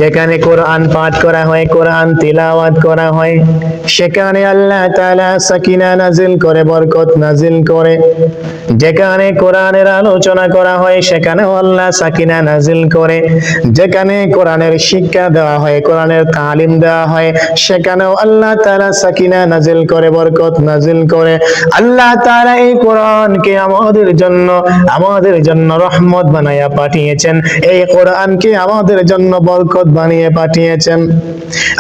যেখানে কোরআন পাঠ করা হয়, কোরআন তিলাওয়াত করা হয়, সেখানে আল্লাহ তাআলা সাকিনা নাজিল করে, বরকত নাজিল করে। যেখানে কোরআনের আলোচনা করা হয়, সেখানেও আল্লাহ সাকিনা নাজিল করে। যেখানে কোরআনের শিক্ষা দেওয়া হয়, কোরআনের তালিম দেওয়া হয়, সেখানেও আল্লাহ তাআলা সাকিনা নাজিল করে, বরকত নাজিল করে। আল্লাহ তাআলা এই কোরআনকে আমাদের জন্য রহমত বানায়া পাঠিয়েছেন। এই কোরআনকে আমাদের জন্য বরকত বানিয়ে পাঠিয়েছেন।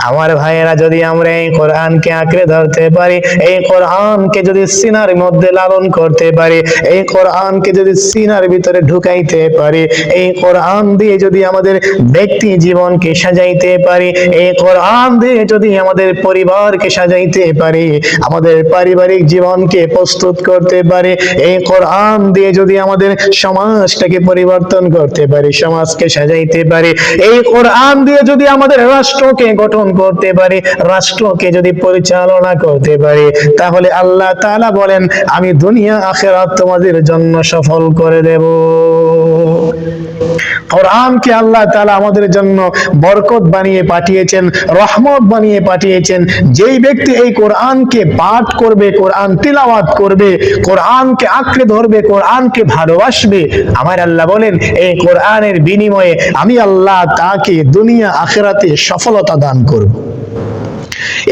আমার ভাইয়েরা, যদি আমরা এই কোরআনকে আঁকড়ে ধরতে পারি, এই কোরআনকে যদি সিনার মধ্যে লালন করতে পারি, এই কোরআনকে যদি সিনার ভিতরে ঢুকাইতে পারি, এই কোরআন দিয়ে যদি আমাদের ব্যক্তি জীবনকে সাজাইতে পারি, এই কোরআন দিয়ে যদি আমাদের পরিবারকে সাজাইতে পারি, আমাদের পারিবারিক জীবনকে প্রস্তুত করতে পারি, এই কোরআন দিয়ে যদি আমাদের সমাজটাকে পরিবর্তন করতে পারি, সমাজকে সাজাইতে পারি, এই কোরআন দিয়ে যদি আমাদের রাষ্ট্রকে গঠন করতে পারি, রাষ্ট্রকে যদি পরিচালনা করতে পারি, তাহলে আল্লাহ তাআলা বলেন, আমি দুনিয়া আখিরাত তোমাদের জন্য সফল করে দেব। কোরআনকে আল্লাহ তাআলা আমাদের জন্য বরকত বানিয়ে পাঠিয়েছেন, রহমত বানিয়ে পাঠিয়েছেন। যেই ব্যক্তি এই কোরআনকে পাঠ করবে, কোরআন তিলাওয়াত করবে, কোরআনকে আঁকড়ে ধরবে, কোরআনকে ভালোবাসবে, আমার আল্লাহ বলেন, এই কোরআনের বিনিময়ে আমি আল্লাহ তাকে দুনিয়া আখিরাতে সফলতা দান করব।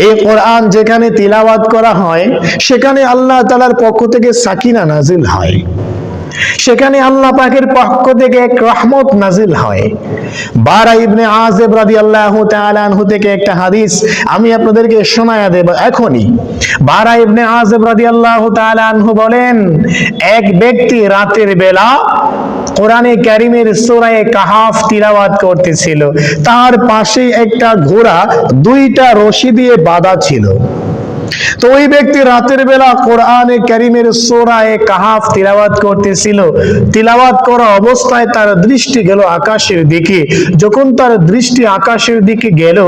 এই কোরআন যেখানে তিলাওয়াত করা হয়, সেখানে আল্লাহ তাআলার পক্ষ থেকে সাকিনা নাজিল হয়, সেখানে আল্লাহ পাকের পক্ষ থেকে এক রহমত নাজিল হয়। বারা ইবনে আযিব রাদিয়াল্লাহু তাআলা আনহু থেকে একটা হাদিস আমি আপনাদেরকে শোনায়া দেব এখনই। বারা ইবনে আযিব রাদিয়াল্লাহু তাআলা আনহু বলেন, এক ব্যক্তি রাতের বেলা কোরআনে কারীমের সূরা কাহাফ তিলাওয়াত করতেছিল। তার পাশে একটা ঘোড়া দুইটা রশি দিয়ে বাঁধা ছিল। তো ওই ব্যক্তি রাতের বেলা কোরআনে কারীমের সূরা কাহাফ তিলাওয়াত করতেছিল। তিলাওয়াত করা অবস্থায় তার দৃষ্টি গেল আকাশের দিকে। যখন তার দৃষ্টি আকাশের দিকে গেল,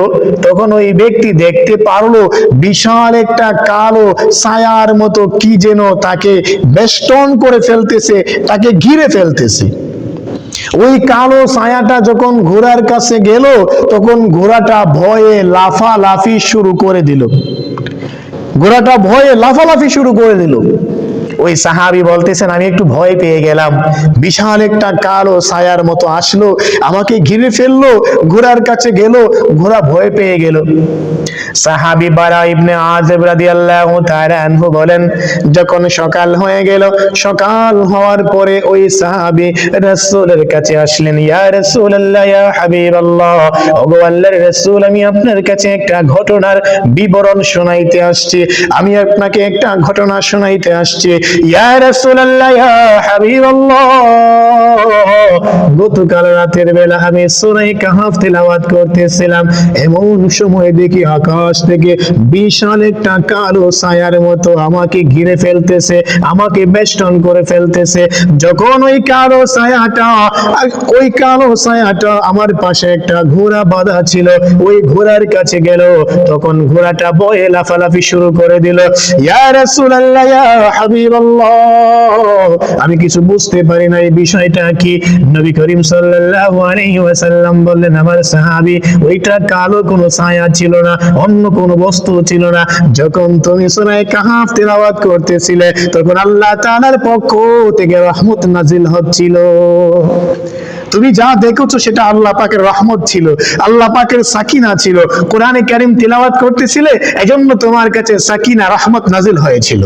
তখন ওই ব্যক্তি দেখতে পারলো বিশাল একটা কালো ছায়ার মতো কি যেন তাকে বেষ্টন করে ফেলতেছে, তাকে ঘিরে ফেলতেছে। ওই কালো ছায়াটা যখন ঘোড়ার কাছে গেল, তখন ঘোড়াটা ভয়ে লাফালাফি শুরু করে দিল। ঘোড়াটা ভয়ে লাফালাফি শুরু করে দিল। ওই সাহাবী বলতেছেন, আমি একটু ভয় পেয়ে গেলাম। বিশাল একটা কালো ছায়ার মতো আসলো, আমাকে ঘিরে ফেললো, ঘোড়ার কাছে গেল, ঘোড়া ভয় পেয়ে গেল। সাহাবী বারা ইবনে আযিব রাদিয়াল্লাহু তাআলা আনহু বলেন, যখন সকাল হয়ে গেল, সকাল হওয়ার পরে ওই সাহাবী রাসূলের কাছে আসলেন। ইয়া রাসূলুল্লাহ, ইয়া হাবিবাল্লাহ, ওগো আল্লাহর রাসূল, আমি আপনার কাছে একটা ঘটনার বিবরণ শোনাইতে আসছি, আমি আপনাকে একটা ঘটনা শোনাইতে আসছি। ইয়া রাসূলুল্লাহ, ইয়া হাবিবাল্লাহ, গতকাল রাতের বেলা আমি সূরা কাহাফ তিলাওয়াত করতেছিলাম, এমন সময় দেখি আকাশ থেকে বিশাল একটা কালো ছায়ার মতো আমাকে ঘিরে ফেলতেছে, আমাকে বেষ্টন করে ফেলতেছে। যখন ওই কালো ছায়াটা আমার পাশে একটা ঘোড়া বাঁধা ছিল, ওই ঘোড়ার কাছে গেল, তখন ঘোড়াটা ভয়ে লাফালাফি শুরু করে দিল। ইয়া রাসূলুল্লাহ, ইয়া হাবিবাল্লাহ, আমি কিছু বুঝতে পারি না এই বিষয়টা কি। নবী করিম সাল্লাল্লাহু আলাইহি ওয়াসাল্লাম বললেন, আমার সাহাবী, ওইটা কালো কোনো ছায়া ছিল না, অন্য কোনো বস্তু ছিল না। যখন তুমি সূরা কাহাফ তিলাওয়াত করতেছিলে, তখন আল্লাহ তাআলার পক্ষ থেকে রহমত নাজিল হচ্ছিল। তুমি যা দেখেছো সেটা আল্লাহ পাকের রহমত ছিল, আল্লাহ পাকের সাকিনা ছিল। কোরআনে কারীম তিলাওয়াত করতেছিলে, এজন্য তোমার কাছে সাকিনা রহমত নাজিল হয়েছিল।